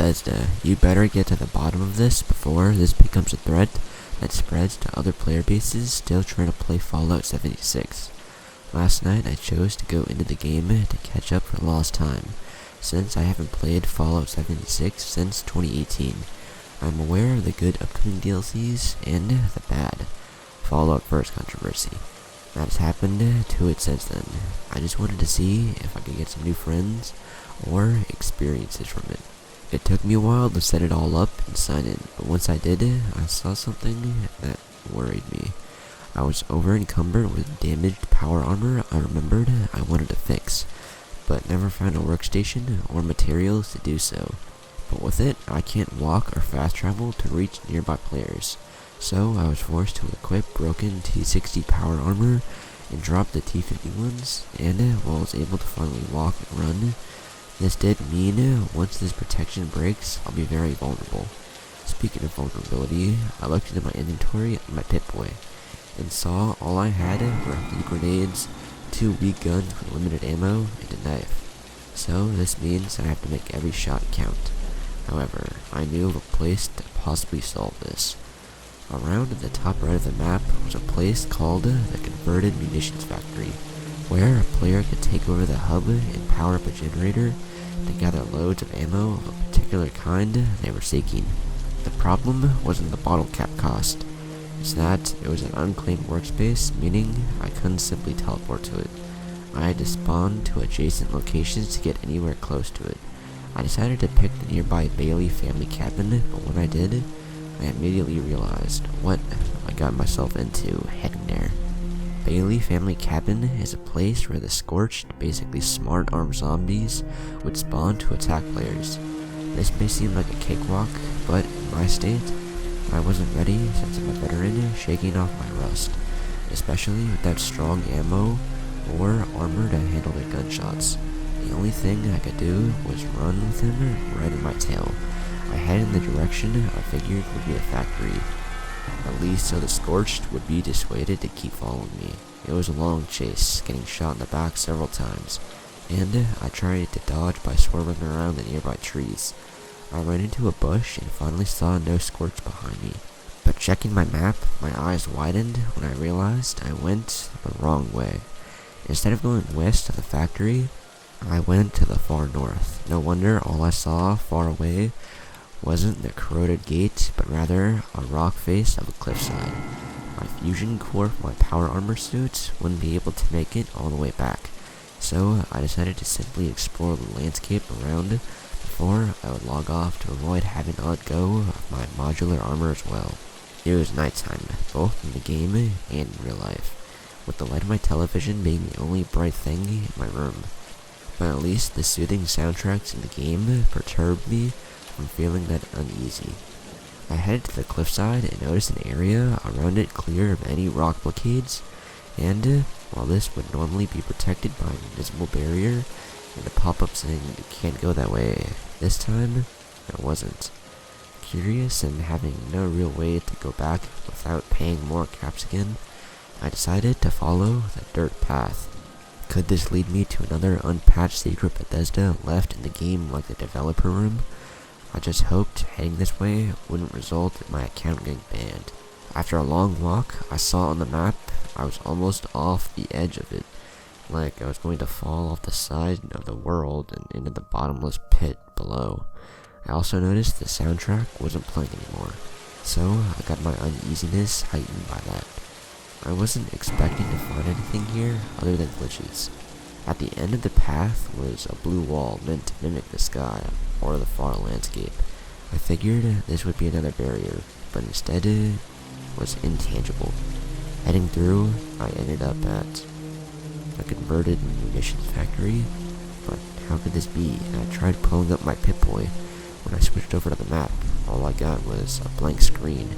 Bethesda, you better get to the bottom of this before this becomes a threat that spreads to other player bases still trying to play Fallout 76. Last night I chose to go into the game to catch up for lost time, since I haven't played Fallout 76 since 2018. I'm aware of the good upcoming DLCs and the bad Fallout First controversy that has happened to it since then. I just wanted to see if I could get some new friends or experiences from it. It took me a while to set it all up and sign in, but once I did, I saw something that worried me. I was over-encumbered with damaged power armor I remembered I wanted to fix, but never found a workstation or materials to do so. But with it, I can't walk or fast travel to reach nearby players, so I was forced to equip broken T60 power armor and drop the T50 ones, and while I was able to finally walk and run, this did mean once this protection breaks, I'll be very vulnerable. Speaking of vulnerability, I looked into my inventory on my Pip-Boy, and saw all I had were a few grenades, 2 weak guns with limited ammo, and a knife. So this means I have to make every shot count. However, I knew of a place to possibly solve this. Around the top right of the map was a place called the Converted Munitions Factory, where a player could take over the hub and power up a generator to gather loads of ammo of a particular kind they were seeking. The problem wasn't the bottle cap cost. It's that it was an unclaimed workspace, meaning I couldn't simply teleport to it. I had to spawn to adjacent locations to get anywhere close to it. I decided to pick the nearby Bailey family cabin, but when I did, I immediately realized what I got myself into heading there. Bailey family cabin is a place where the scorched, basically smart armed zombies would spawn to attack players. This may seem like a cakewalk, but in my state, I wasn't ready since I'm a veteran shaking off my rust, especially without strong ammo or armor to handle their gunshots. The only thing I could do was run with him right in my tail. I headed in the direction I figured would be the factory, at least so the Scorched would be dissuaded to keep following me. It was a long chase, getting shot in the back several times, and I tried to dodge by swerving around the nearby trees. I ran into a bush and finally saw no Scorch behind me, but checking my map, my eyes widened when I realized I went the wrong way. Instead of going west of the factory, I went to the far north. No wonder all I saw far away wasn't the corroded gate, but rather a rock face of a cliffside. My fusion core for my power armor suit wouldn't be able to make it all the way back, so I decided to simply explore the landscape around before I would log off to avoid having to let go of my modular armor as well. It was nighttime, both in the game and in real life, with the light of my television being the only bright thing in my room. But at least the soothing soundtracks in the game perturbed me from feeling that uneasy. I headed to the cliffside and noticed an area around it clear of any rock blockades, and while this would normally be protected by an invisible barrier and a pop-up saying you can't go that way, this time it wasn't. Curious and having no real way to go back without paying more caps again, I decided to follow the dirt path. Could this lead me to another unpatched secret Bethesda left in the game like the developer room? I just hoped heading this way wouldn't result in my account getting banned. After a long walk, I saw on the map I was almost off the edge of it, like I was going to fall off the side of the world and into the bottomless pit below. I also noticed the soundtrack wasn't playing anymore, so I got my uneasiness heightened by that. I wasn't expecting to find anything here other than glitches. At the end of the path was a blue wall meant to mimic the sky or the far landscape. I figured this would be another barrier, but instead it was intangible. Heading through, I ended up at a converted munitions factory, but how could this be? I tried pulling up my Pip-Boy. When I switched over to the map, all I got was a blank screen.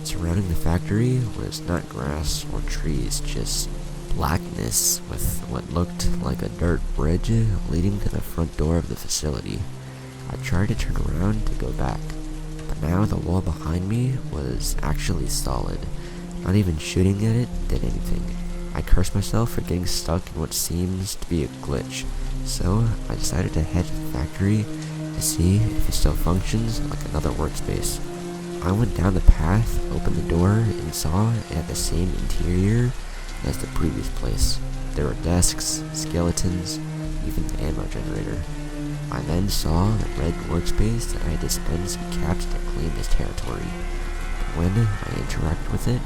Surrounding the factory was not grass or trees, just blackness with what looked like a dirt bridge leading to the front door of the facility. I tried to turn around to go back, but now the wall behind me was actually solid. Not even shooting at it did anything. I cursed myself for getting stuck in what seems to be a glitch, so I decided to head to the factory to see if it still functions like another workspace. I went down the path, opened the door, and saw it had the same interior as the previous place. There were desks, skeletons, even the ammo generator. I then saw the red workspace that I had dispensed some caps to claim this territory. But when I interacted with it,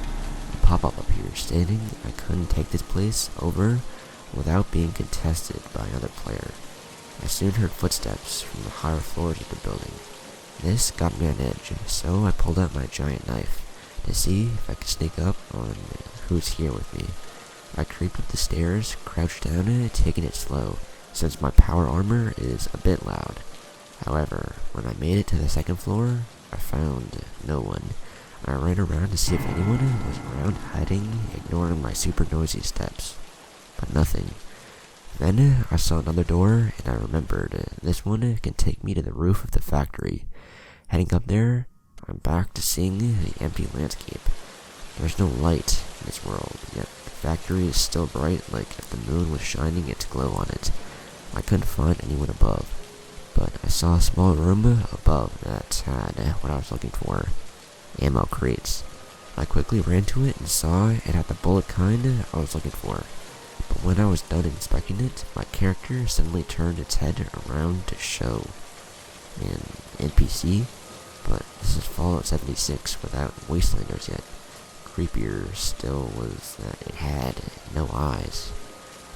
a pop-up appeared stating I couldn't take this place over without being contested by another player. I soon heard footsteps from the higher floors of the building. This got me on edge, so I pulled out my giant knife to see if I could sneak up on who's here with me. I creeped up the stairs, crouched down, taking it slow, since my power armor is a bit loud. However, when I made it to the second floor, I found no one. I ran around to see if anyone was around hiding, ignoring my super noisy steps. But nothing. Then I saw another door, and I remembered this one can take me to the roof of the factory. Heading up there, I'm back to seeing the empty landscape. There's no light in this world, yet the factory is still bright like if the moon was shining its glow on it. I couldn't find anyone above, but I saw a small room above that had what I was looking for. Ammo crates. I quickly ran to it and saw it had the bullet kind I was looking for. But when I was done inspecting it, my character suddenly turned its head around to show an NPC, but this is Fallout 76 without Wastelanders yet. Creepier still was that it had no eyes.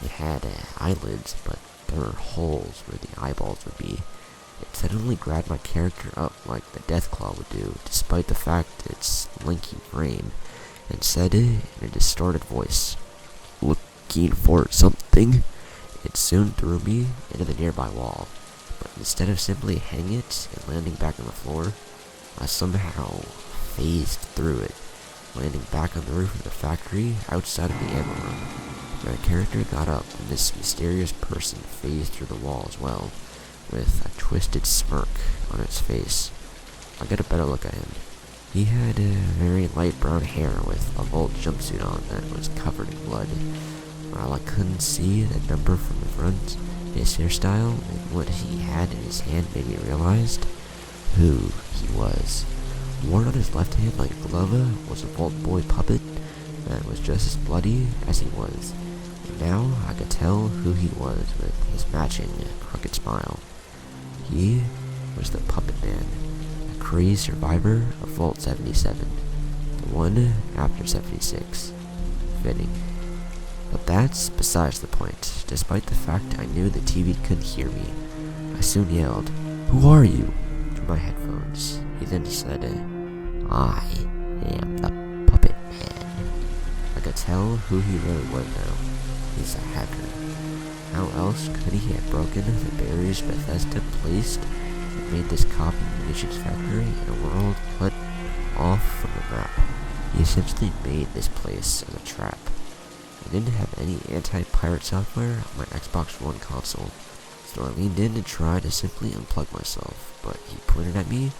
It had eyelids, but there were holes where the eyeballs would be. It suddenly grabbed my character up like the Deathclaw would do, despite the fact its lanky frame, and said in a distorted voice, "Looking for something?" It soon threw me into the nearby wall, but instead of simply hitting it and landing back on the floor, I somehow phased through it, landing back on the roof of the factory outside of the ammo room. My character got up, and this mysterious person phased through the wall as well, with a twisted smirk on its face. I got a better look at him. He had very light brown hair with a old jumpsuit on that was covered in blood. While I couldn't see the number from the front, his hairstyle and what he had in his hand made me realize who he was. Worn on his left hand like a glove was a Vault Boy puppet that was just as bloody as he was. And now I could tell who he was with his matching crooked smile. He was the Puppet Man, a crazed survivor of Vault 77, the one after 76. Fitting. But that's besides the point. Despite the fact I knew the TV couldn't hear me, I soon yelled, "Who are you?" through my headphones. He then said, "I am the Puppet Man." I could tell who he really was now. He's a hacker. How else could he have broken the barriers Bethesda placed and made this copy munitions factory in a world cut off from the map? He essentially made this place as a trap. I didn't have any anti-pirate software on my Xbox One console, so I leaned in and tried to simply unplug myself, but he pointed at me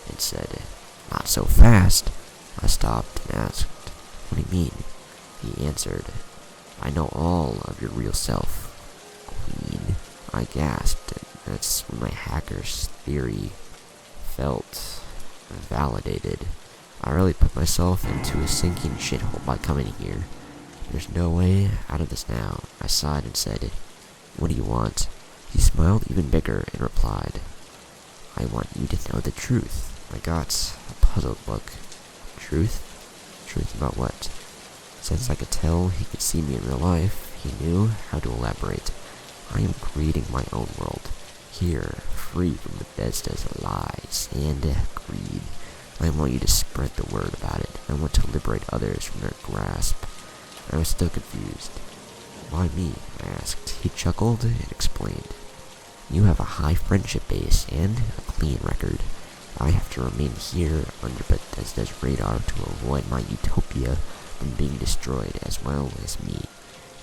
and said, "Not so fast." I stopped and asked, "What do you mean?" He answered, "I know all of your real self, Queen." I gasped, and that's when my hacker's theory felt validated. I really put myself into a sinking shithole by coming here. There's no way out of this now. I sighed and said, "What do you want?" He smiled even bigger and replied, "I want you to know the truth." I got a puzzled look. Truth? Truth about what? Since I could tell he could see me in real life, he knew how to elaborate. I am creating my own world, here, free from Bethesda's lies and greed. I want you to spread the word about it. I want to liberate others from their grasp. I was still confused. "Why me?" I asked. He chuckled and explained, "You have a high friendship base and a clean record. I have to remain here under Bethesda's radar to avoid my utopia from being destroyed as well as me.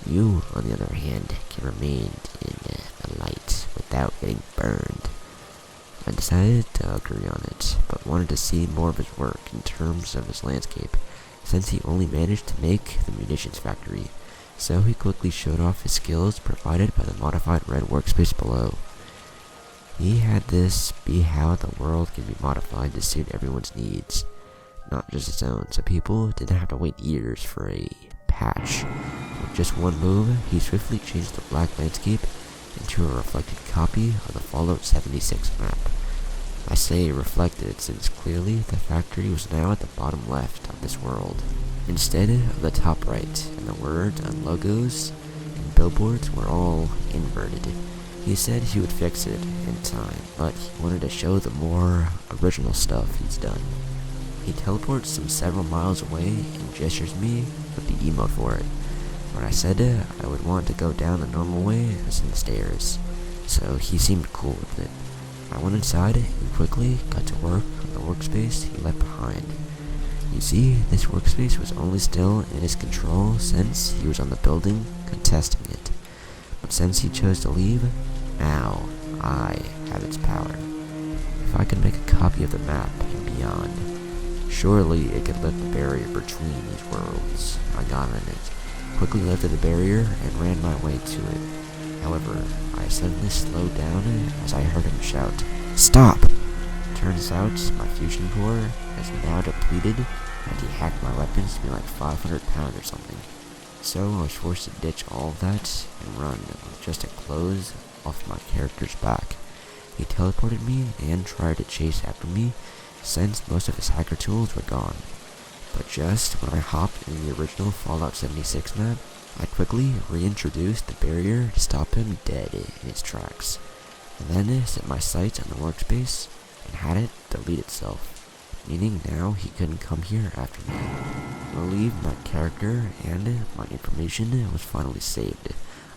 You, on the other hand, can remain in the light without getting burned." I decided to agree on it, but wanted to see more of his work in terms of his landscape, since he only managed to make the munitions factory, so he quickly showed off his skills provided by the modified red workspace below. He had this be how the world can be modified to suit everyone's needs, not just its own, so people didn't have to wait years for a patch. With just one move, he swiftly changed the black landscape into a reflected copy of the Fallout 76 map. I say reflected since clearly the factory was now at the bottom left of this world, instead of the top right, and the words and logos and billboards were all inverted. He said he would fix it in time, but he wanted to show the more original stuff he's done. He teleports from several miles away and gestures me with the emote for it. When I said I would want to go down the normal way as in the stairs, so he seemed cool with it. I went inside and quickly got to work on the workspace he left behind. You see, this workspace was only still in his control since he was on the building contesting it. But since he chose to leave, now I have its power. If I could make a copy of the map and beyond, surely it could lift the barrier between these worlds. I got in it, quickly lifted the barrier, and ran my way to it. However, I suddenly slowed down as I heard him shout, "Stop!" Turns out my fusion core is now depleted, and he hacked my weapons to be like 500 pounds or something. So I was forced to ditch all of that and run just to close off my character's back. He teleported me and tried to chase after me since most of his hacker tools were gone. But just when I hopped in the original Fallout 76 map, I quickly reintroduced the barrier to stop him dead in his tracks, and then set my sights on the workspace and had it delete itself, meaning now he couldn't come here after me. I believe my character and my information was finally saved.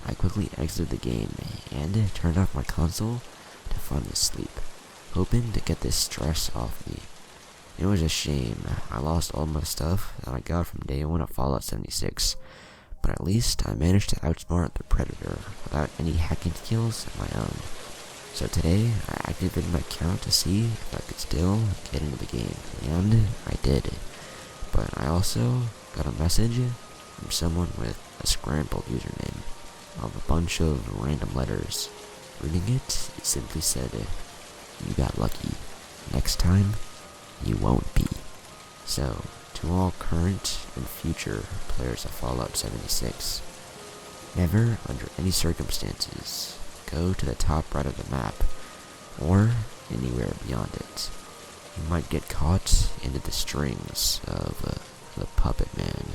I quickly exited the game and turned off my console to finally sleep, hoping to get this stress off me. It was a shame. I lost all my stuff that I got from day one of Fallout 76, but at least I managed to outsmart the Predator without any hacking skills of my own. So today, I activated my account to see if I could still get into the game, and I did. But I also got a message from someone with a scrambled username of a bunch of random letters. Reading it, it simply said, "You got lucky. Next time, you won't be." So, to all current and future players of Fallout 76, never under any circumstances go to the top right of the map, or anywhere beyond it. You might get caught into the strings of the Puppet Man.